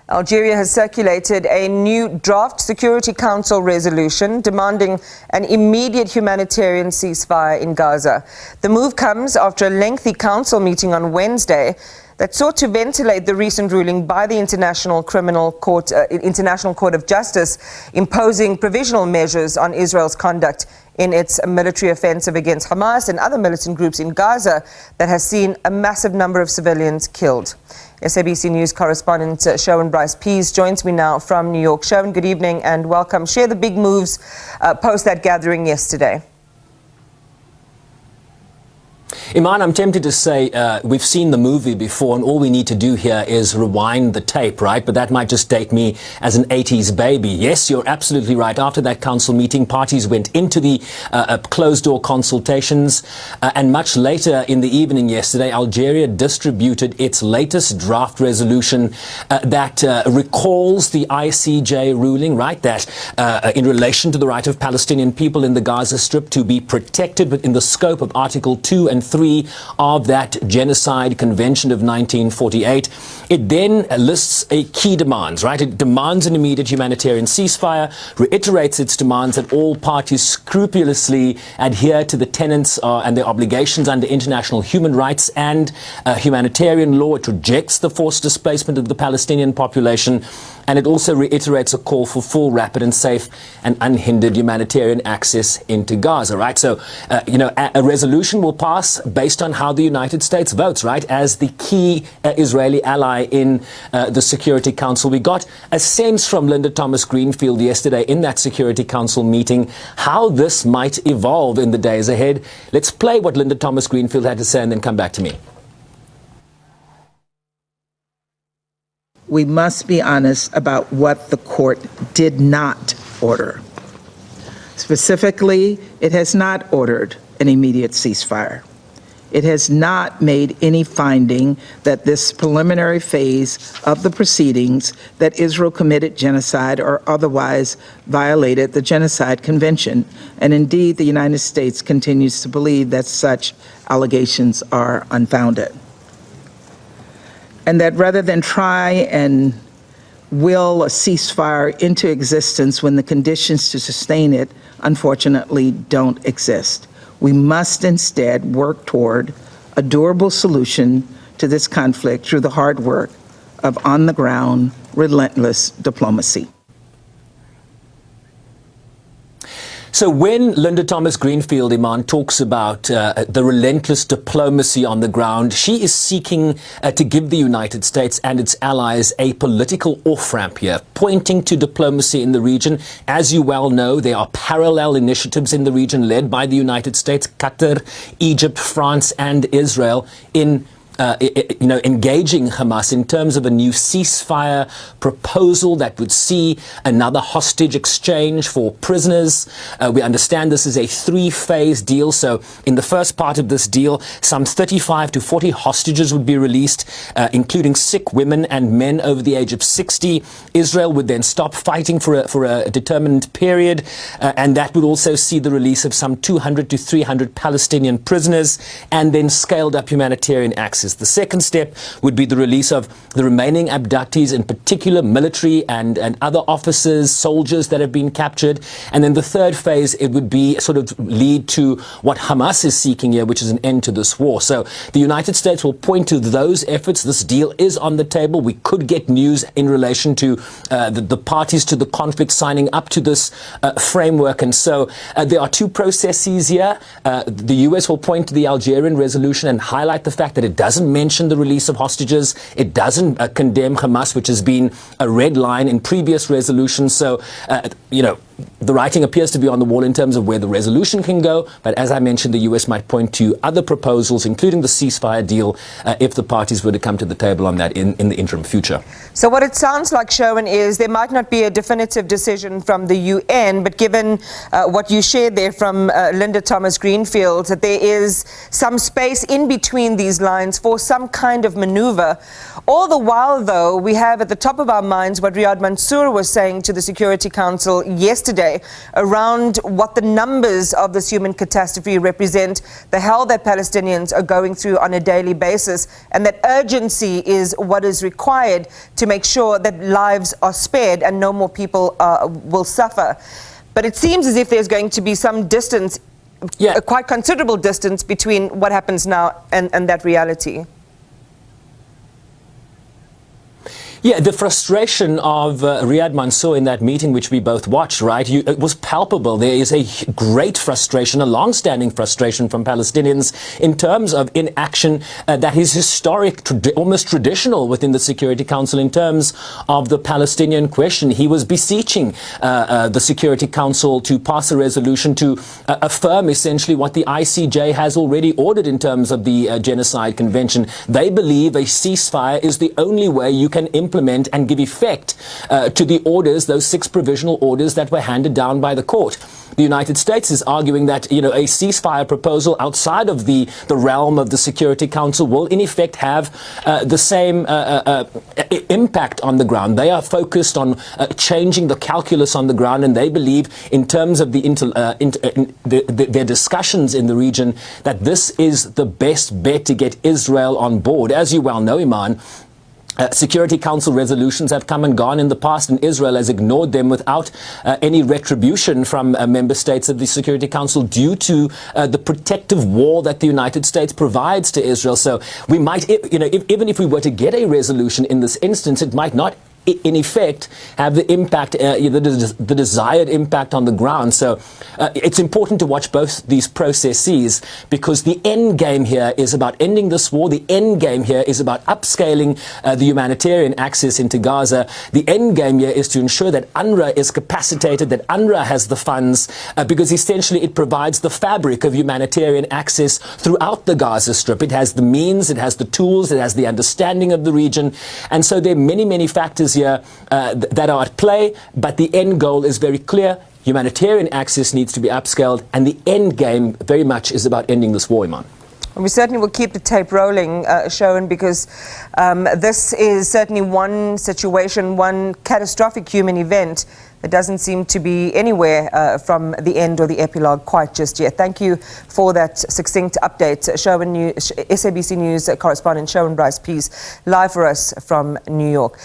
Algeria has circulated a new draft Security Council resolution demanding an immediate humanitarian ceasefire in Gaza. The move comes after a lengthy council meeting on Wednesday that sought to ventilate the recent ruling by the International Court of Justice imposing provisional measures on Israel's conduct in its military offensive against Hamas and other militant groups in Gaza that has seen a massive number of civilians killed. SABC News correspondent Sherwin Bryce-Pease joins me now from New York. Sherwin, good evening and welcome. Share the big moves post that gathering yesterday. Iman, I'm tempted to say we've seen the movie before and all we need to do here is rewind the tape, right? But that might just date me as an 80s baby. Yes, you're absolutely right. After that council meeting, parties went into the closed-door consultations and much later in the evening yesterday, Algeria distributed its latest draft resolution that recalls the ICJ ruling, right? That in relation to the right of Palestinian people in the Gaza Strip to be protected within the scope of Article 2 and 3 of that Genocide Convention of 1948. It then lists a key demands, right? It demands an immediate humanitarian ceasefire, reiterates its demands that all parties scrupulously adhere to the tenets and their obligations under international human rights and humanitarian law. It rejects the forced displacement of the Palestinian population, and it also reiterates a call for full, rapid and safe and unhindered humanitarian access into Gaza, right? So, a resolution will pass based on how the United States votes, right? As the key Israeli ally in the Security Council. We got a sense from Linda Thomas-Greenfield yesterday in that Security Council meeting how this might evolve in the days ahead. Let's play what Linda Thomas-Greenfield had to say and then come back to me. We must be honest about what the court did not order. Specifically, it has not ordered an immediate ceasefire. It has not made any finding that this preliminary phase of the proceedings that Israel committed genocide or otherwise violated the Genocide Convention. And indeed, the United States continues to believe that such allegations are unfounded. And that rather than try and will a ceasefire into existence when the conditions to sustain it, unfortunately, don't exist. We must instead work toward a durable solution to this conflict through the hard work of on-the-ground, relentless diplomacy. So when Linda Thomas-Greenfield, Iman, talks about the relentless diplomacy on the ground, she is seeking to give the United States and its allies a political off-ramp here, pointing to diplomacy in the region. As you well know, there are parallel initiatives in the region led by the United States, Qatar, Egypt, France, and Israel in engaging Hamas in terms of a new ceasefire proposal that would see another hostage exchange for prisoners. We understand this is a three-phase deal. So in the first part of this deal, some 35 to 40 hostages would be released, including sick women and men over the age of 60. Israel would then stop fighting for a determined period, and that would also see the release of some 200 to 300 Palestinian prisoners and then scaled up humanitarian access. The second step would be the release of the remaining abductees, in particular military and other officers, soldiers that have been captured. And then the third phase, it would be sort of lead to what Hamas is seeking here, which is an end to this war. So the United States will point to those efforts. This deal is on the table. We could get news in relation to the parties to the conflict signing up to this framework. And so there are two processes here. The U.S. will point to the Algerian resolution and highlight the fact that it doesn't mention the release of hostages. It doesn't condemn Hamas, which has been a red line in previous resolutions. So, the writing appears to be on the wall in terms of where the resolution can go. But as I mentioned, the U.S. might point to other proposals, including the ceasefire deal, if the parties were to come to the table on that in the interim future. So what it sounds like, Sherwin, is there might not be a definitive decision from the UN, but given what you shared there from Linda Thomas-Greenfield, that there is some space in between these lines for some kind of maneuver. All the while, though, we have at the top of our minds what Riyad Mansour was saying to the Security Council yesterday yesterday around what the numbers of this human catastrophe represent, the hell that Palestinians are going through on a daily basis, and that urgency is what is required to make sure that lives are spared and no more people will suffer. But it seems as if there's going to be some distance, a quite considerable distance between what happens now and that reality. Yeah, the frustration of Riyad Mansour in that meeting, which we both watched, right, it was palpable. There is a great frustration, a long-standing frustration from Palestinians in terms of inaction that is historic, almost traditional within the Security Council in terms of the Palestinian question. He was beseeching the Security Council to pass a resolution to affirm essentially what the ICJ has already ordered in terms of the Genocide Convention. They believe a ceasefire is the only way you can implement and give effect to the orders, those 6 provisional orders that were handed down by the court. The United States is arguing that, a ceasefire proposal outside of the realm of the Security Council will in effect have the same impact on the ground. They are focused on changing the calculus on the ground, and they believe in terms of their discussions in the region that this is the best bet to get Israel on board. As you well know, Iman, Security Council resolutions have come and gone in the past, and Israel has ignored them without any retribution from member states of the Security Council due to the protective wall that the United States provides to Israel. So we might, even if we were to get a resolution in this instance, it might not in effect have the impact, the desired impact on the ground. So it's important to watch both these processes, because the end game here is about ending this war. The end game here is about upscaling the humanitarian access into Gaza. The end game here is to ensure that UNRWA is capacitated, that UNRWA has the funds, because essentially it provides the fabric of humanitarian access throughout the Gaza Strip. It has the means, it has the tools, it has the understanding of the region. And so there are many, many factors here that are at play, but the end goal is very clear. Humanitarian access needs to be upscaled, and the end game very much is about ending this war, Iman. We certainly will keep the tape rolling, Sherwin, because this is certainly one situation, one catastrophic human event that doesn't seem to be anywhere from the end or the epilogue quite just yet. Thank you for that succinct update. SABC News correspondent Sherwin Bryce-Pease, live for us from New York.